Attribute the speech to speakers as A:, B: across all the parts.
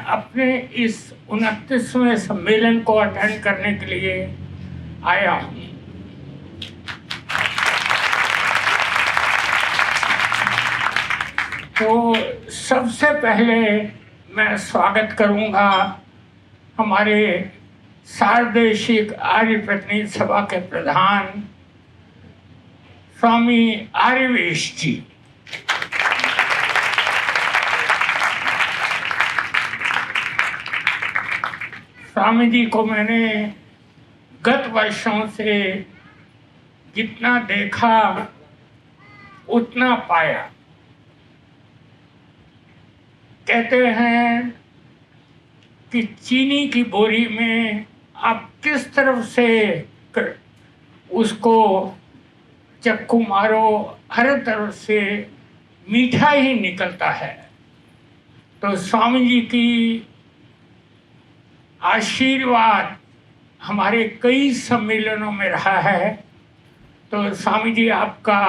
A: अपने इस 29वें सम्मेलन को अटेंड करने के लिए आया हूँ। तो सबसे पहले मैं स्वागत करूँगा हमारे सार्वदेशिक आर्य प्रतिनिधि सभा के प्रधान स्वामी आर्यवेश जी। स्वामी जी को मैंने गत वर्षों से जितना देखा उतना पाया। कहते हैं कि चीनी की बोरी में आप किस तरफ से उसको चक्कू मारो, हर तरफ से मीठा ही निकलता है। तो स्वामी जी की आशीर्वाद हमारे कई सम्मेलनों में रहा है। तो स्वामी जी, आपका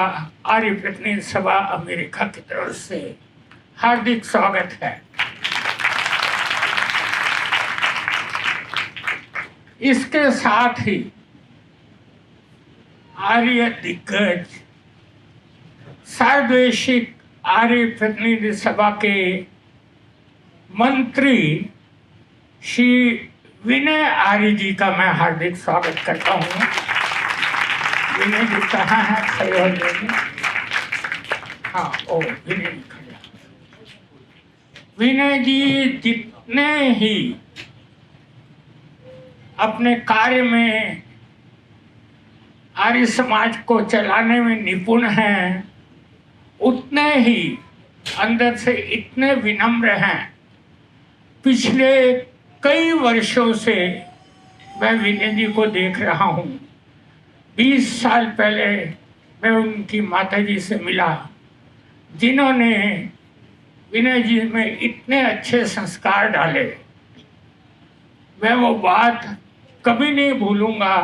A: आर्य प्रतिनिधि सभा अमेरिका की तरफ से हार्दिक स्वागत है। इसके साथ ही आर्य दिग्गज सार्वदेशिक आर्य प्रतिनिधि सभा के मंत्री श्री विनय आर्य जी का मैं हार्दिक स्वागत करता हूँ। विनय जी कहाँ हैं? खड़े हो जाइए। हाँ, ओ विनय जी खड़े। विनय जी जितने ही अपने कार्य में आर्य समाज को चलाने में निपुण हैं, उतने ही अंदर से इतने विनम्र हैं। पिछले कई वर्षों से मैं विनय जी को देख रहा हूँ। 20 साल पहले मैं उनकी माता जी से मिला, जिन्होंने विनय जी में इतने अच्छे संस्कार डाले। मैं वो बात कभी नहीं भूलूंगा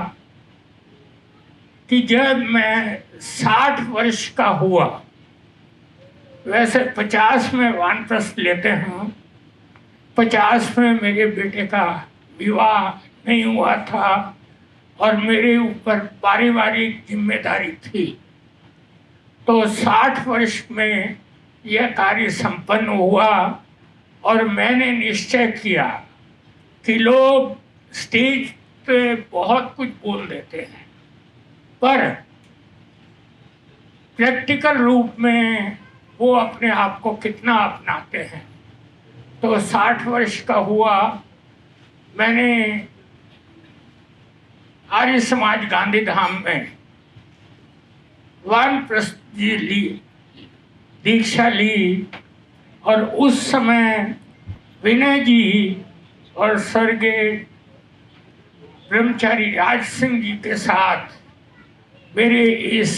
A: कि जब मैं 60 वर्ष का हुआ, वैसे 50 में वानप्रस्थ लेते हैं, 50 में मेरे बेटे का विवाह नहीं हुआ था और मेरे ऊपर पारिवारिक जिम्मेदारी थी। तो 60 वर्ष में यह कार्य संपन्न हुआ और मैंने निश्चय किया कि लोग स्टेज पे बहुत कुछ बोल देते हैं, पर प्रैक्टिकल रूप में वो अपने आप को कितना अपनाते हैं। तो 60 वर्ष का हुआ, मैंने आर्य समाज गांधीधाम में वानप्रस्थ जी दीक्षा ली और उस समय विनय जी और स्वर्गीय ब्रह्मचारी राज सिंह जी के साथ मेरे इस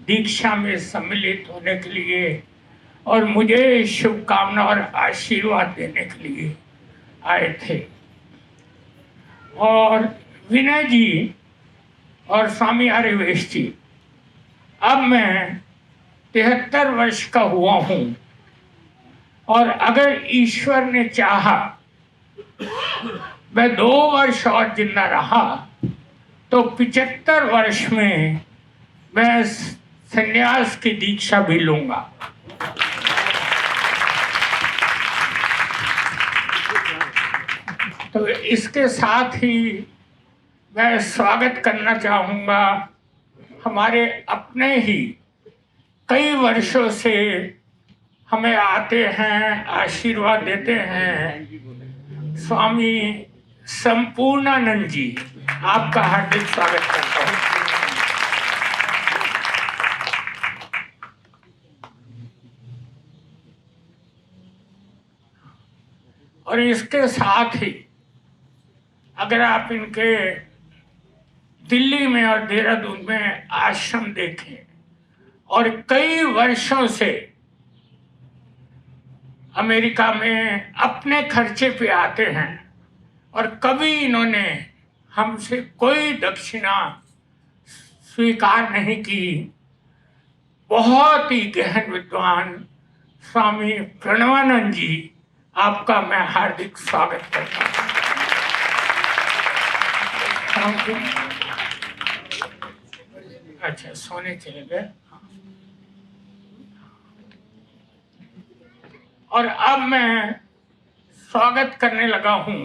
A: दीक्षा में सम्मिलित होने के लिए और मुझे शुभकामना और आशीर्वाद देने के लिए आए थे। और विनय जी और स्वामी आर्यवेश जी, अब मैं 73 वर्ष का हुआ हूँ और अगर ईश्वर ने चाहा मैं 2 वर्ष और जिंदा रहा तो 75 वर्ष में मैं संन्यास की दीक्षा भी लूंगा। तो इसके साथ ही मैं स्वागत करना चाहूँगा हमारे अपने ही कई वर्षों से हमें आते हैं, आशीर्वाद देते हैं, स्वामी संपूर्णानंद जी। आपका हार्दिक स्वागत करता हूँ। और इसके साथ ही अगर आप इनके दिल्ली में और देहरादून में आश्रम देखें, और कई वर्षों से अमेरिका में अपने खर्चे पे आते हैं और कभी इन्होंने हमसे कोई दक्षिणा स्वीकार नहीं की। बहुत ही गहन विद्वान स्वामी प्रणवानंद जी आपका मैं हार्दिक स्वागत करता हूँ। अच्छा, सोने चले गए। और अब मैं स्वागत करने लगा हूँ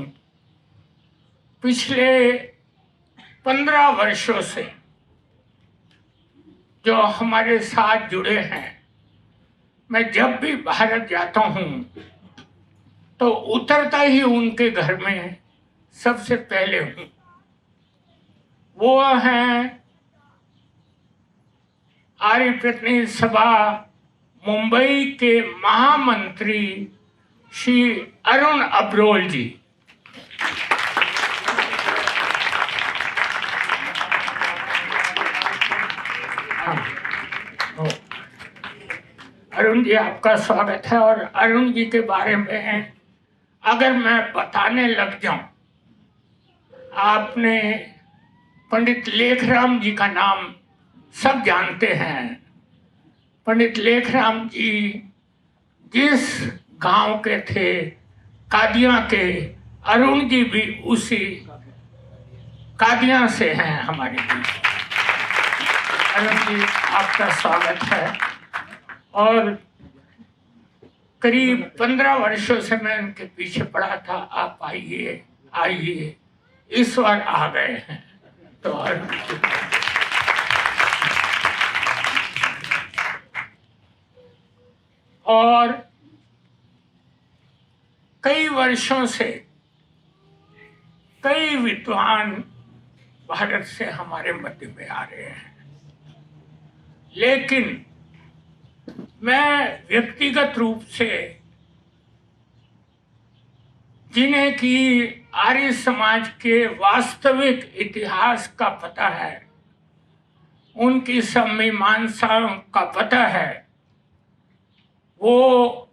A: पिछले 15 वर्षों से जो हमारे साथ जुड़े हैं। मैं जब भी भारत जाता हूँ तो उतरता ही उनके घर में सबसे पहले हूँ। वो हैं आर्य प्रतिनिधि सभा मुंबई के महामंत्री श्री अरुण अब्रोल जी। अरुण जी, आपका स्वागत है। और अरुण जी के बारे में अगर मैं बताने लग जाऊं, आपने पंडित लेखराम जी का नाम सब जानते हैं। पंडित लेखराम जी जिस गांव के थे, कादियां के, अरुण जी भी उसी कादियां से हैं हमारे बीच। अरुण जी, आपका स्वागत है। और करीब 15 वर्षों से मैं उनके पीछे पड़ा था, आप आइए आइए, इस बार आ गए हैं। तो और कई वर्षों से कई विद्वान भारत से हमारे मध्य में आ रहे हैं, लेकिन मैं व्यक्तिगत रूप से जिन्हें कि आर्य समाज के वास्तविक इतिहास का पता है, उनकी सब मीमांसाओं का पता है, वो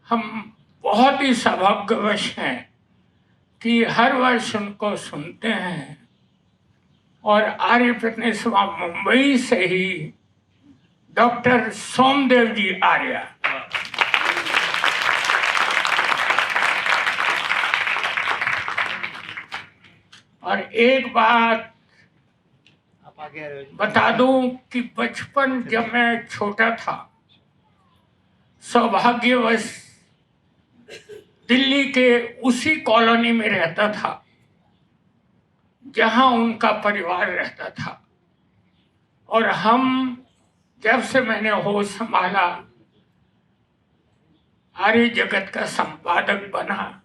A: हम बहुत ही सौभाग्यवश हैं कि हर वर्ष उनको सुनते हैं। और आर्य प्रतिनिधि सभा मुंबई से ही डॉक्टर सोमदेव जी आर्य, और एक बात बता दूं कि बचपन जब मैं छोटा था, सौभाग्यवश दिल्ली के उसी कॉलोनी में रहता था जहां उनका परिवार रहता था। और हम जब से मैंने होश संभाला, आर्य जगत का संपादक बना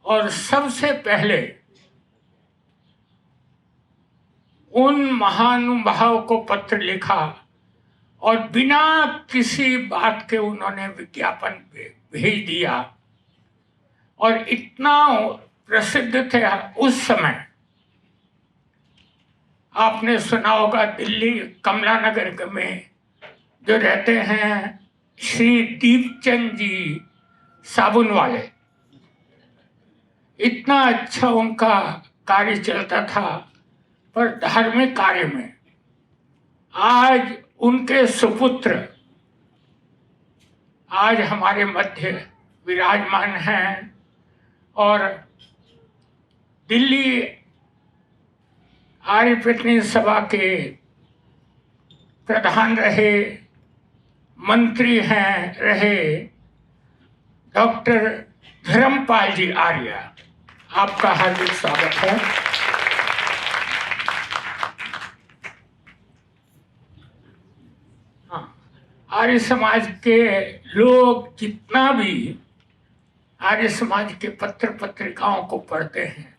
A: और सबसे पहले उन महानुभाव को पत्र लिखा और बिना किसी बात के उन्होंने विज्ञापन भेज दिया। और इतना प्रसिद्ध थे उस समय, आपने सुना होगा दिल्ली कमला नगर में जो रहते हैं श्री दीपचंद जी साबुन वाले, इतना अच्छा उनका कार्य चलता था। पर धार्मिक कार्य में आज उनके सुपुत्र आज हमारे मध्य विराजमान हैं और दिल्ली आर्य प्रतिनिधि सभा के प्रधान रहे, मंत्री हैं रहे, डॉक्टर धर्मपाल जी आर्य। आपका हार्दिक स्वागत है। आर्य समाज के लोग जितना भी आर्य समाज के पत्र पत्रिकाओं को पढ़ते हैं,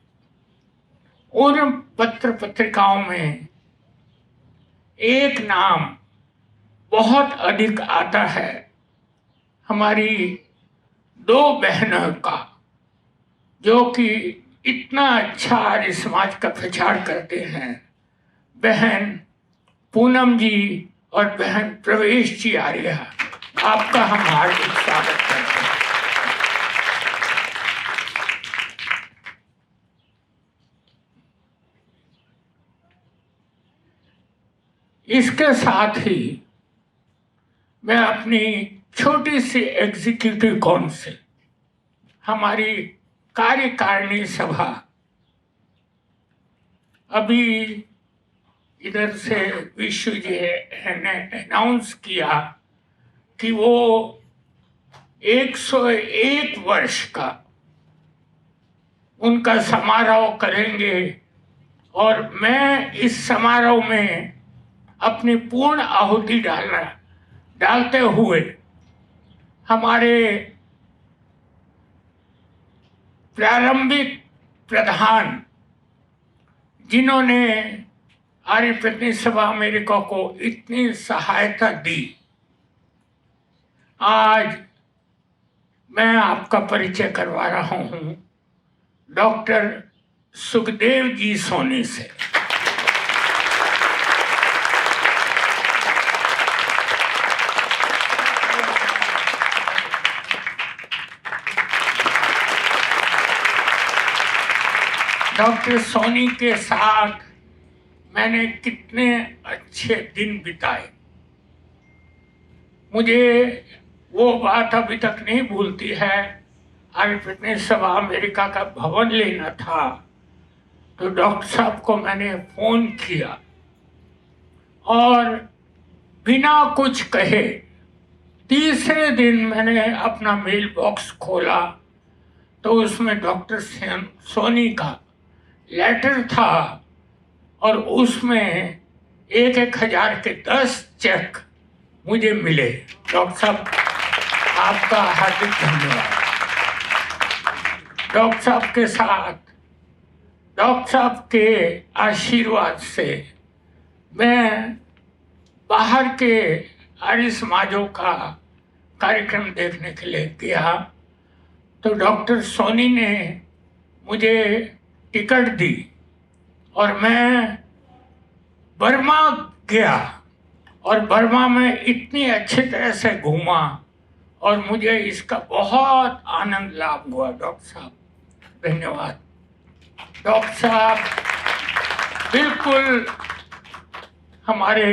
A: उन पत्र पत्रिकाओं में एक नाम बहुत अधिक आता है, हमारी दो बहनों का, जो कि इतना अच्छा आर्य समाज का प्रचार करते हैं। बहन पूनम जी और बहन प्रवेश जी आर्य, आपका हम हार्दिक स्वागत करते हैं। इसके साथ ही मैं अपनी छोटी सी एग्जीक्यूटिव काउंसिल, हमारी कार्यकारिणी सभा, अभी इधर से विश्व जी ने अनाउंस किया कि वो 101 वर्ष का उनका समारोह करेंगे और मैं इस समारोह में अपनी पूर्ण आहुति डालते हुए हमारे प्रारंभिक प्रधान, जिन्होंने आर्य प्रतिनिधि सभा अमेरिका को इतनी सहायता दी, आज मैं आपका परिचय करवा रहा हूं डॉक्टर सुखदेव जी सोनी से। डॉक्टर सोनी के साथ मैंने कितने अच्छे दिन बिताए, मुझे वो बात अभी तक नहीं भूलती है। आर्य प्रतिनिधि सभा अमेरिका का भवन लेना था तो डॉक्टर साहब को मैंने फोन किया और बिना कुछ कहे तीसरे दिन मैंने अपना मेल बॉक्स खोला तो उसमें डॉक्टर सोनी का लेटर था और उसमें 1,000 के 10 चेक मुझे मिले। डॉक्टर साहब, आपका हार्दिक धन्यवाद। डॉक्टर साहब के साथ, डॉक्टर साहब के आशीर्वाद से मैं बाहर के आर्य समाजों का कार्यक्रम देखने के लिए गया तो डॉक्टर सोनी ने मुझे टिकट दी और मैं बर्मा गया और बर्मा में इतनी अच्छी तरह से घूमा और मुझे इसका बहुत आनंद लाभ हुआ। डॉक्टर साहब, धन्यवाद। डॉक्टर साहब बिल्कुल हमारे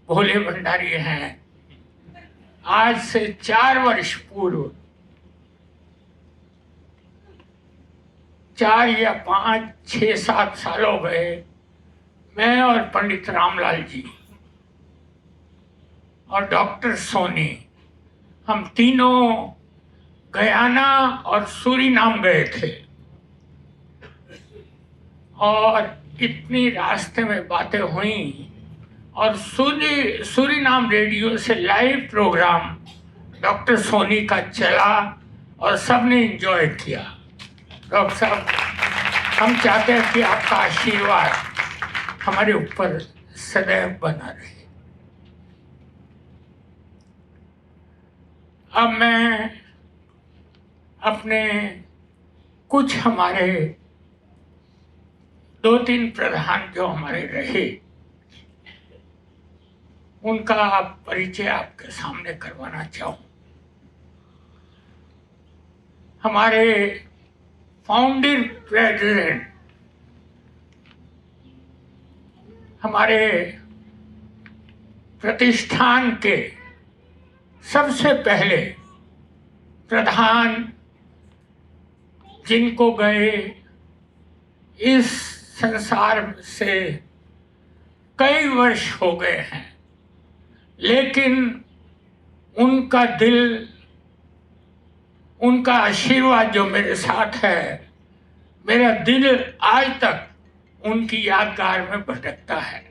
A: भोले भंडारी हैं। आज से 4 वर्ष पूर्व, 4 या 5, 6, 7 साल हो गए, मैं और पंडित रामलाल जी और डॉक्टर सोनी, हम तीनों गयाना और सूरीनाम गए थे और इतनी रास्ते में बातें हुई और सूरीनाम रेडियो से लाइव प्रोग्राम डॉक्टर सोनी का चला और सबने एंजॉय किया। डॉक्टर साहब, हम चाहते हैं कि आपका आशीर्वाद हमारे ऊपर सदैव बना रहे। अब मैं अपने कुछ हमारे 2-3 प्रधान जो हमारे रहे उनका परिचय आपके सामने करवाना चाहूँ। हमारे फाउंडिंग प्रेसिडेंट, हमारे प्रतिष्ठान के सबसे पहले प्रधान, जिनको गए इस संसार से कई वर्ष हो गए हैं, लेकिन उनका दिल, उनका आशीर्वाद जो मेरे साथ है, मेरा दिल आज तक उनकी यादगार में भटकता है।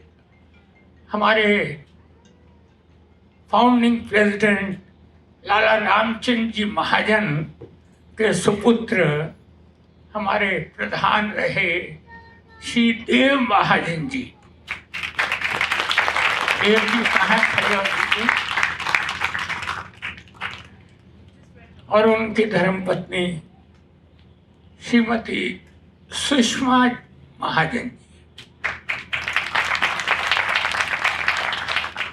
A: हमारे फाउंडिंग प्रेसिडेंट लाला रामचंद्र जी महाजन के सुपुत्र हमारे प्रधान रहे श्री देव महाजन जी। देव जी कहाँ खड़े हो जी? और उनकी धर्मपत्नी श्रीमती सुषमा महाजन जी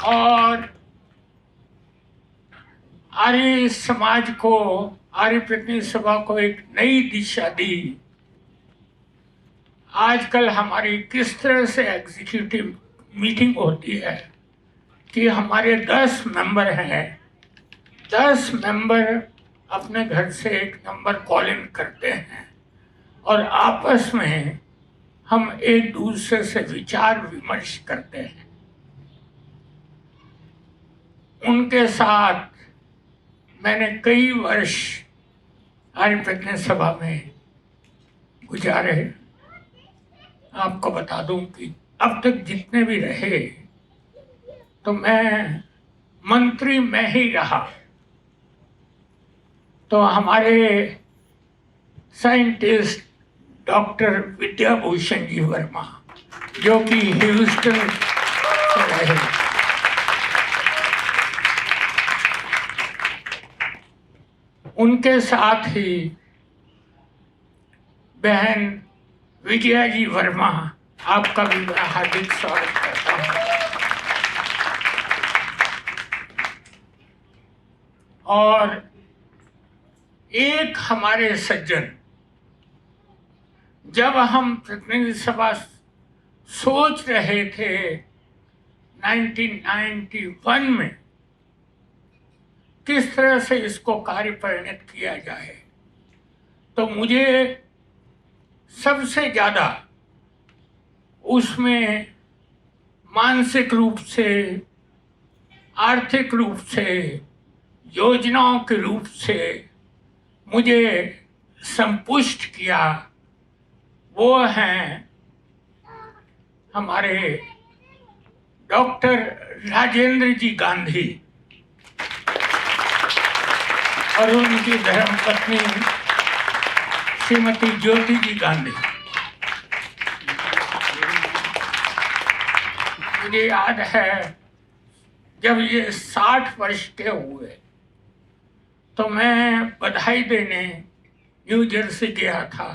A: और आर्य समाज को, आर्य प्रतिनिधि सभा को एक नई दिशा दी। आजकल हमारी किस तरह से एग्जीक्यूटिव मीटिंग होती है कि हमारे 10 मेंबर हैं 10 मेंबर अपने घर से एक नंबर कॉल इन करते हैं और आपस में हम एक दूसरे से विचार विमर्श करते हैं। उनके साथ मैंने कई वर्ष आर्य प्रज्ञा सभा में गुजारे। आपको बता दूं कि अब तक जितने भी रहे तो मैं मंत्री में ही रहा। तो हमारे साइंटिस्ट डॉक्टर विद्याभूषण जी वर्मा, जो कि ह्यूस्टन से रहे, उनके साथ ही बहन विजया जी वर्मा, आपका भी बड़ा हार्दिक स्वागत करता हूँ। और एक हमारे सज्जन, जब हम प्रतिनिधि सभा सोच रहे थे 1991 में किस तरह से इसको कार्य परिणत किया जाए, तो मुझे सबसे ज़्यादा उसमें मानसिक रूप से, आर्थिक रूप से, योजनाओं के रूप से मुझे संपुष्ट किया, वो हैं हमारे डॉक्टर राजेंद्र जी गांधी और उनकी धर्मपत्नी श्रीमती ज्योति जी गांधी। मुझे याद है जब ये 60 वर्ष के हुए तो मैं बधाई देने न्यू जर्सी गया था,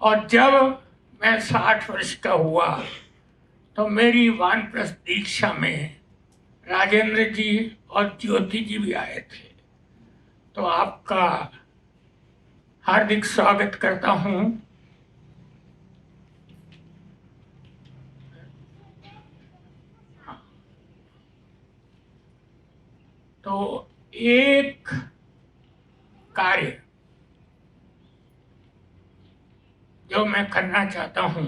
A: और जब मैं 60 वर्ष का हुआ तो मेरी वानप्रस्थ दीक्षा में राजेंद्र जी और ज्योति जी भी आए थे। तो आपका हार्दिक स्वागत करता हूँ। तो एक कार्य जो मैं करना चाहता हूँ,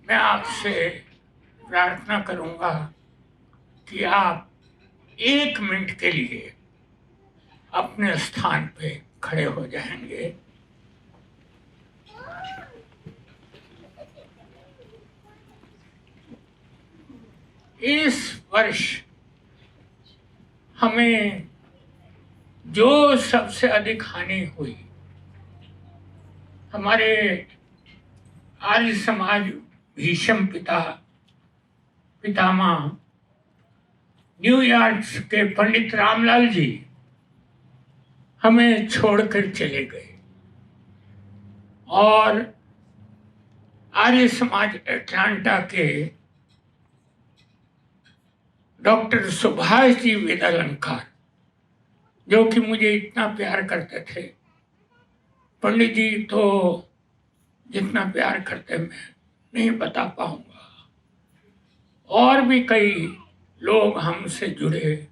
A: मैं आपसे प्रार्थना करूँगा कि आप 1 मिनट के लिए अपने स्थान पे खड़े हो जाएंगे। इस वर्ष हमें जो सबसे अधिक हानि हुई, हमारे आर्य समाज भीष्म पितामह न्यूयॉर्क के पंडित रामलाल जी हमें छोड़कर चले गए, और आर्य समाज अटलांटा के डॉक्टर सुभाष जी वेदालंकार, जो कि मुझे इतना प्यार करते थे। पंडित जी तो जितना प्यार करते मैं नहीं बता पाऊंगा। और भी कई लोग हमसे जुड़े,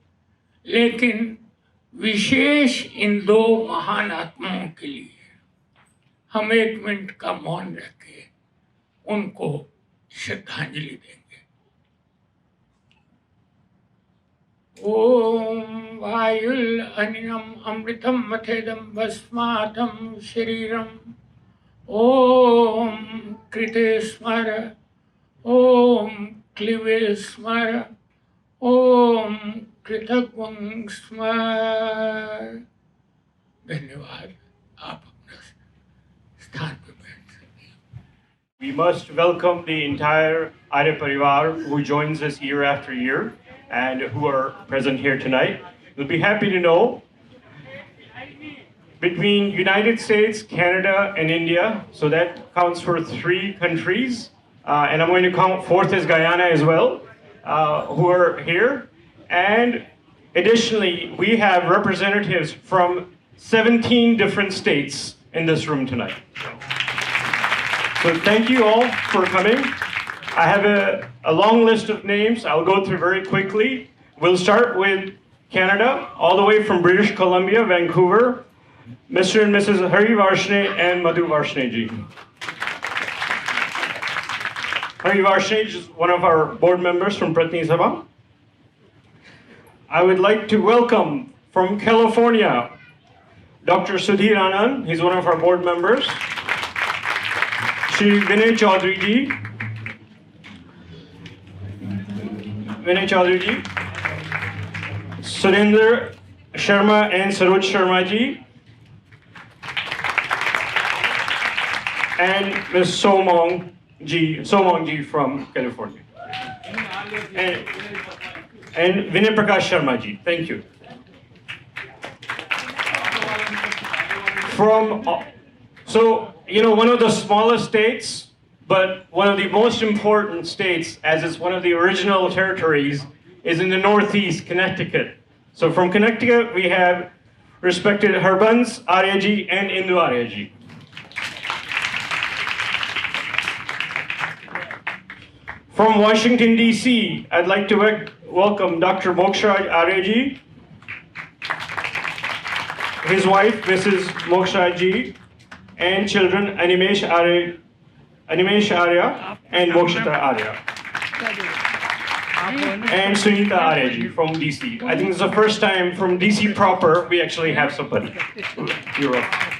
A: लेकिन विशेष इन 2 महान आत्माओं के लिए हम 1 मिनट का मौन रख के उनको श्रद्धांजलि देंगे। ओम वायुल अनिलम अमृतम मथेदम भस्मातम शरीरम। ओम कृते स्मर, ओम क्लिवे स्मर, ओम कृतज्ञं स्मर। धन्यवाद। आप अपना स्थान पर बैठ सकते हैं।
B: We must welcome the entire Arya Parivar who joins us year after year and who are present here tonight. We'll be happy to know between United States, Canada, and India, so that counts for 3 countries, and I'm going to count 4th as Guyana as well, who are here. And additionally, we have representatives from 17 different states in this room tonight. So thank you all for coming. I have a long list of names. I'll go through very quickly. We'll start with Canada, all the way from British Columbia, Vancouver, Mr. and Mrs. Hari Varshney and Madhu Varshney ji. Hari Varshney is one of our board members from Pratni Sabha. I would like to welcome from California, Dr. Sudhir Anand. He's one of our board members. Shri Vinay Chaudhary ji. Vinay Chaudhary ji. Surendra Sharma and Saroj Sharma ji. And Ms. Somong ji from California. And Vinay Prakash Sharma ji. Thank you. One of the smallest states, but one of the most important states, as it's one of the original territories, is in the Northeast, Connecticut. So from Connecticut, we have respected Harbans Arya ji and Indu Arya ji. From Washington, D.C., I'd like to welcome Dr. Mokshraj Arya ji, his wife, Mrs. Mokshraj ji, and children Animesh Arya and Mokshita Arya. And Sunita Arya ji from DC. I think it's the first time from DC proper we actually have somebody. You're welcome.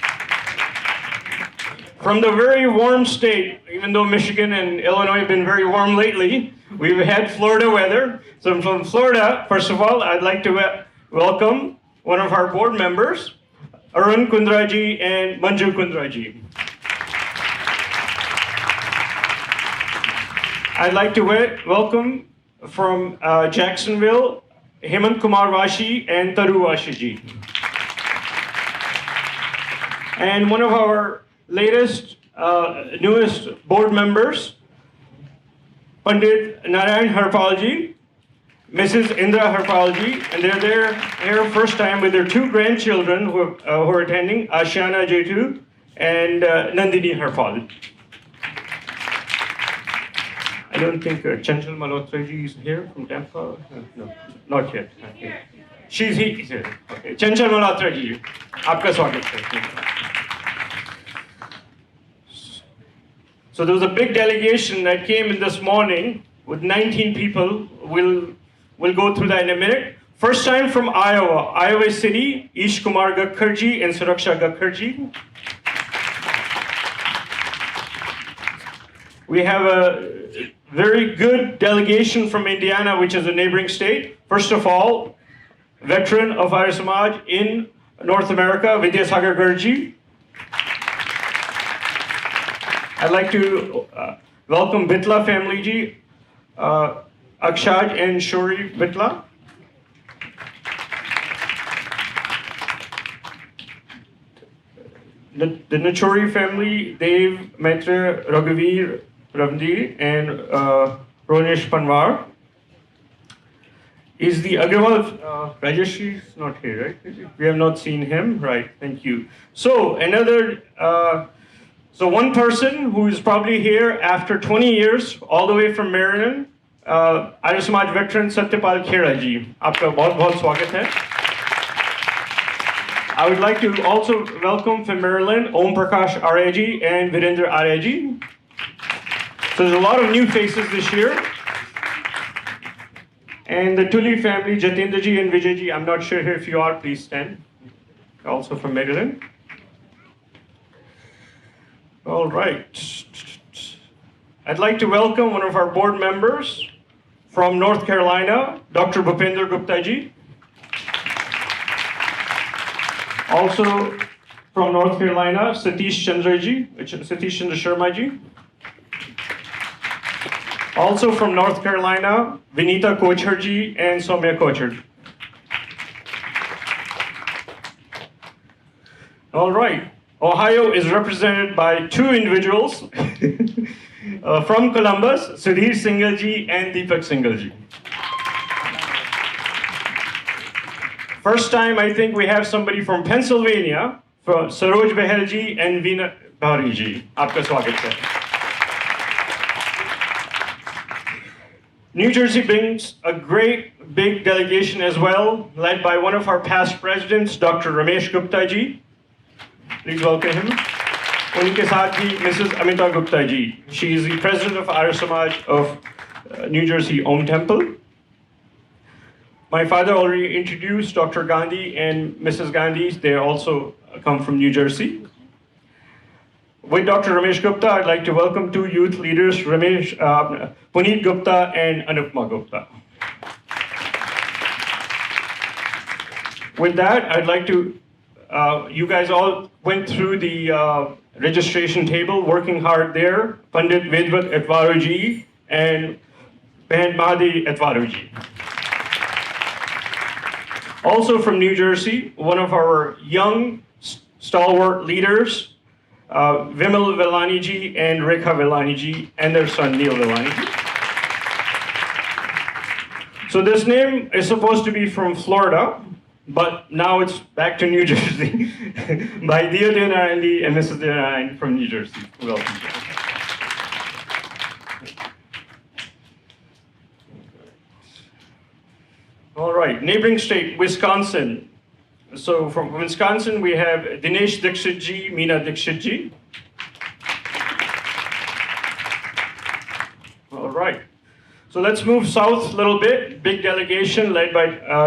B: From the very warm state, even though Michigan and Illinois have been very warm lately, we've had Florida weather. So from Florida, first of all, I'd like to welcome one of our board members, Arun Kundraji and Manju Kundraji. I'd like to welcome from Jacksonville, Hemant Kumar Vashi and Taru Vashi ji. And one of our latest, newest board members, Pandit Narayan Harpal ji, Mrs. Indra Harpal ji, and they're here first time with their two grandchildren who are attending, Ashiana Jetu and Nandini Harpal. I don't think Chanchal Malhotra ji is here from Tampa. No, not yet. Okay. He's here. Okay. Chanchal Malhotra ji, aapka swagat hai. So there was a big delegation that came in this morning with 19 people. We'll go through that in a minute. First time from Iowa City, Ish Kumar Gakharji and Suraksha Gakharji. We have a very good delegation from Indiana, which is a neighboring state. First of all, veteran of Arya Samaj in North America, Vidyasagar Garji. I'd like to welcome Bitla family ji, Akshad and Shuri Bitla. The Nachori family, Dev, Maitra, Raghavir, Ravdi, and Ronesh Panwar. Is the Agrawal, Rajesh is not here, right? We have not seen him, right? Thank you. So one person who is probably here after 20 years, all the way from Maryland, Arya Samaj veteran Satyapal Khera ji. Aapka bahut swagat hai. I would like to also welcome from Maryland, Om Prakash Arya ji and Virendra Arya ji. So there's a lot of new faces this year. And the Tully family, Jatendra ji and Vijay ji, I'm not sure here if you are, please stand. Also from Maryland. All right. I'd like to welcome one of our board members from North Carolina, Dr. Bhupender Gupta ji. Also from North Carolina, Satish Chandra Sharma ji. Also from North Carolina, Vinita Kochhar ji and Soumya Kochhar. All right. Ohio is represented by two individuals from Columbus, Sudhir Singhal ji and Deepak Singhal ji. First time, I think we have somebody from Pennsylvania, from Saroj Behel ji and Veena Bhari ji. Aapka swagat hai. New Jersey brings a great big delegation as well, led by one of our past presidents, Dr. Ramesh Gupta ji. Please welcome him. उनके साथ ही Mrs. Amita Gupta ji. She is the president of Arya Samaj of New Jersey Om Temple. My father already introduced Dr. Gandhi and Mrs. Gandhi. They also come from New Jersey. With Dr. Ramesh Gupta, I'd like to welcome two youth leaders, Puneet Gupta and Anupma Gupta. With that, I'd like to, you guys all went through the registration table, working hard there. Pandit Vedvat Etwaru ji and Behan Mahdi Etwaru ji. Also from New Jersey, one of our young stalwart leaders, Vimal Vellani ji and Rekha Vellani ji, and their son Neil Vellani ji. So this name is supposed to be from Florida, but now it's back to New Jersey by Dio Deonarandi and Mrs. Deonarandi from New Jersey. Welcome. All right, neighboring state, Wisconsin. So from Wisconsin, we have Dinesh Dixit ji, Meena Dixit ji. All right. So let's move south a little bit. Big delegation led by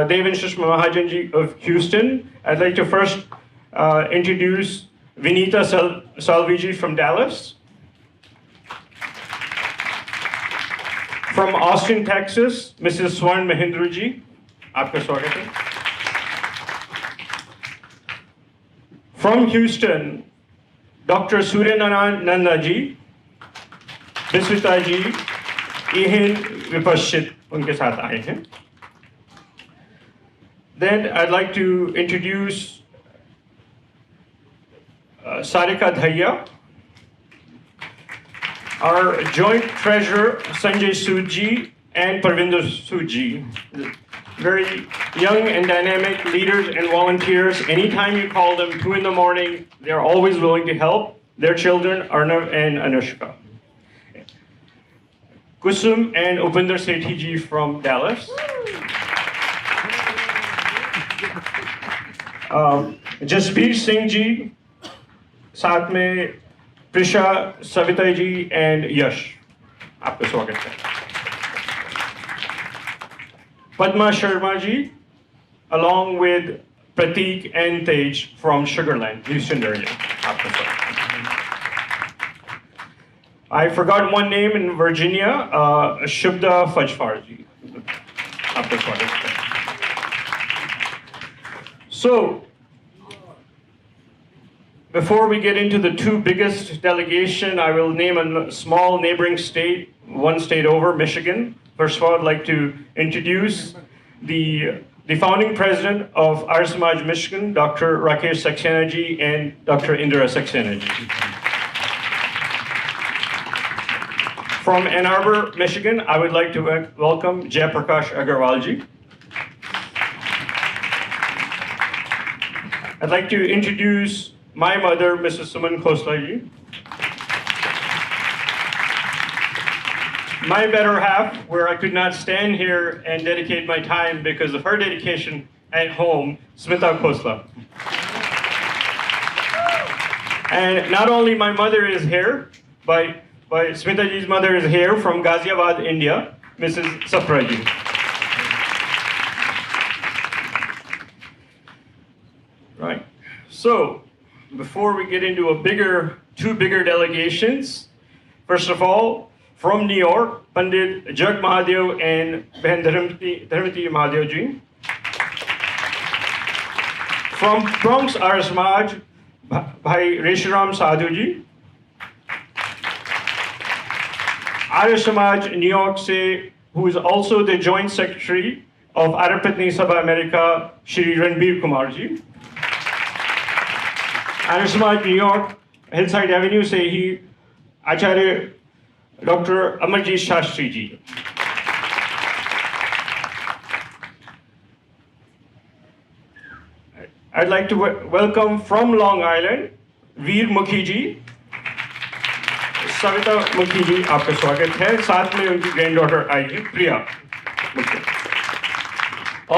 B: Devin Shushma Mahajan ji of Houston. I'd like to first introduce Vinita Salvi ji from Dallas. From Austin, Texas, Mrs. Swarn Mahindra ji. आपका स्वागत है. From Houston, Dr. Suryananda ji, Biswita ji, Ehin Vipashit उनके साथ आए हैं. Then I'd like to introduce Sarika Dhaya, our joint treasurer Sanjay Sood ji and Parvinder Sood ji. Very young and dynamic leaders and volunteers. Anytime you call them 2 in the morning, they're always willing to help. Their children, Arnav and Anushka. Kusum and Upinder Sethi ji from Dallas. Jasbir Singh ji, साथ में Prisha, Savita ji and Yash. आपका स्वागत है. Padma Sharma ji, along with Pratik and Tej from Sugarland, Houston area. I forgot one name in Virginia, Shubda Fajfar ji. So, before we get into the two biggest delegation, I will name a small neighboring state, one state over, Michigan. First of all, I'd like to introduce the founding president of Arya Samaj Michigan, Dr. Rakesh Saxena ji and Dr. Indira Saxena ji. From Ann Arbor, Michigan, I would like to welcome Jayaprakash Agarwal ji. I'd like to introduce my mother, Mrs. Suman Khosla ji. My better half, where I could not stand here and dedicate my time because of her dedication at home, Smita Khosla. And not only my mother is here, but Smita ji's mother is here from Ghaziabad, India, Mrs. Sapra ji. Right. So, before we get into two bigger delegations, first of all, from New York, Pandit Jag Mahadev and Behan Dharmati Mahadev ji. From Bronx Arya Samaj, Bhai Reshiram Sadhu ji. Arya Samaj New York se, who is also the joint secretary of Arya Patni Sabha America, Shri Ranbir Kumar ji. Arya Samaj New York, Hillside Avenue se he Acharya Dr. Amarjit Shastri ji. I'd like to welcome from Long Island, Veer Mukhi ji, Savita मुखी जी आपका स्वागत है, साथ में उनकी grand daughter I है प्रिया मुखी।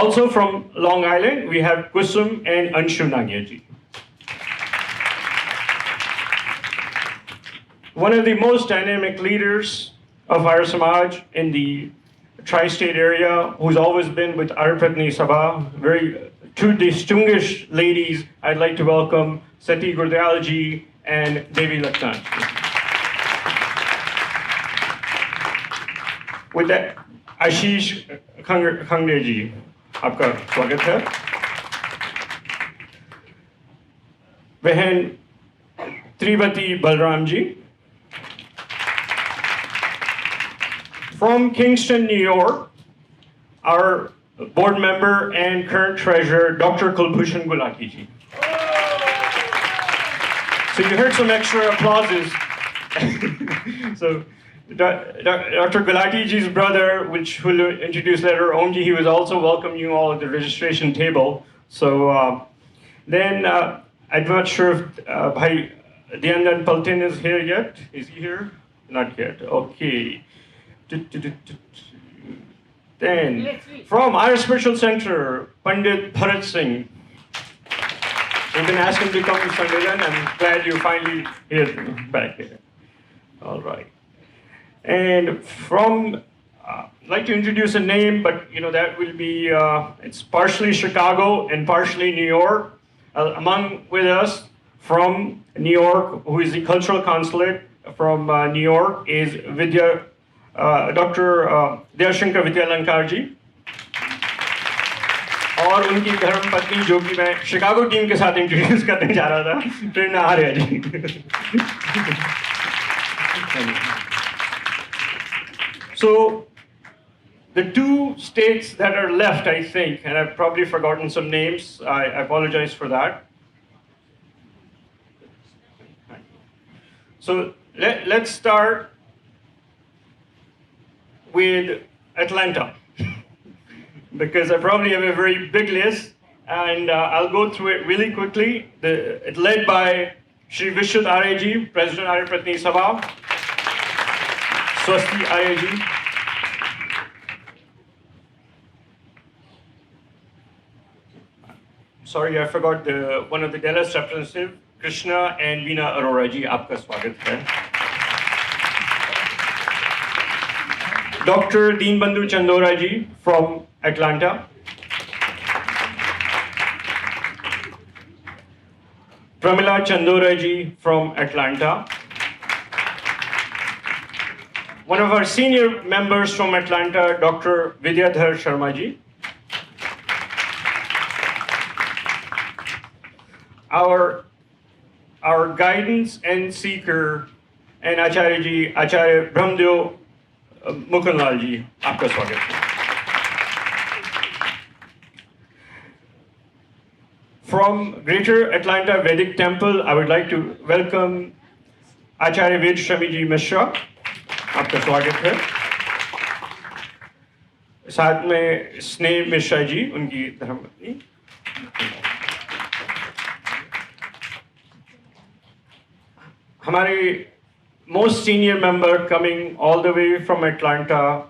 B: Also from Long Island we have Kusum and Anshu Nagia ji. One of the most dynamic leaders of Arya Samaj in the tri-state area, who's always been with Arya Pratni Sabha, two distinguished ladies. I'd like to welcome Sati Gurdayal ji and Devi Lakshman. With that, Ashish Khangde ji, आपका स्वागत है। बहन त्रिवती Balram ji. From Kingston, New York, our board member and current treasurer, Dr. Kulbhushan Gulati ji. So you heard some extra applauses. So Dr. Gulati ji's brother, which will introduce later, Omji, he was also welcoming you all at the registration table. So then I'm not sure if Bhai Dhyandan Paltin is here yet. Is he here? Not yet. Okay. Then from our Spiritual Center, Pandit Bharat Singh. We've been asking to come to Sunday, and I'm glad you're finally here back here. All right. And from, I'd like to introduce a name, but that will be, it's partially Chicago and partially New York. Among with us from New York, who is the cultural consulate from New York, is Dr. Dayashankar Vidyalankar ji. और उनकी धर्म पत्नी जो कि मैं Chicago team के साथ introduce करने जा रहा था, प्रेरणा आर्य जी। So the two states that are left, I think, and I've probably forgotten some names, I apologize for that. So let's start with Atlanta, because I probably have a very big list, and I'll go through it really quickly. It's led by Shri Vishwat Arya ji, President Arya Pratni Sabha, Swasti Arya ji, sorry, I forgot one of the Dallas representative, Krishna and Veena Arora ji, आपका स्वागत है। Dr. Deenbandhu Chandora ji from Atlanta. Pramila Chandora ji from Atlanta. One of our senior members from Atlanta, Dr. Vidyadhar Sharma ji. Our guidance and seeker and Acharya ji, Acharya Brahmdev Mukunlal ji, आपका स्वागत है। From Greater Atlanta Vedic Temple, I would like to welcome Acharya Ved Shami ji Mishra, आपका स्वागत है। साथ में स्नेह मिश्रा जी, उनकी धर्मपत्नी। हमारे most senior member coming all the way from Atlanta,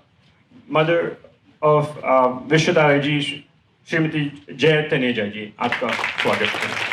B: mother of Vishwat Arya ji, Srimati Jay Taneja ji, आपका स्वागत है।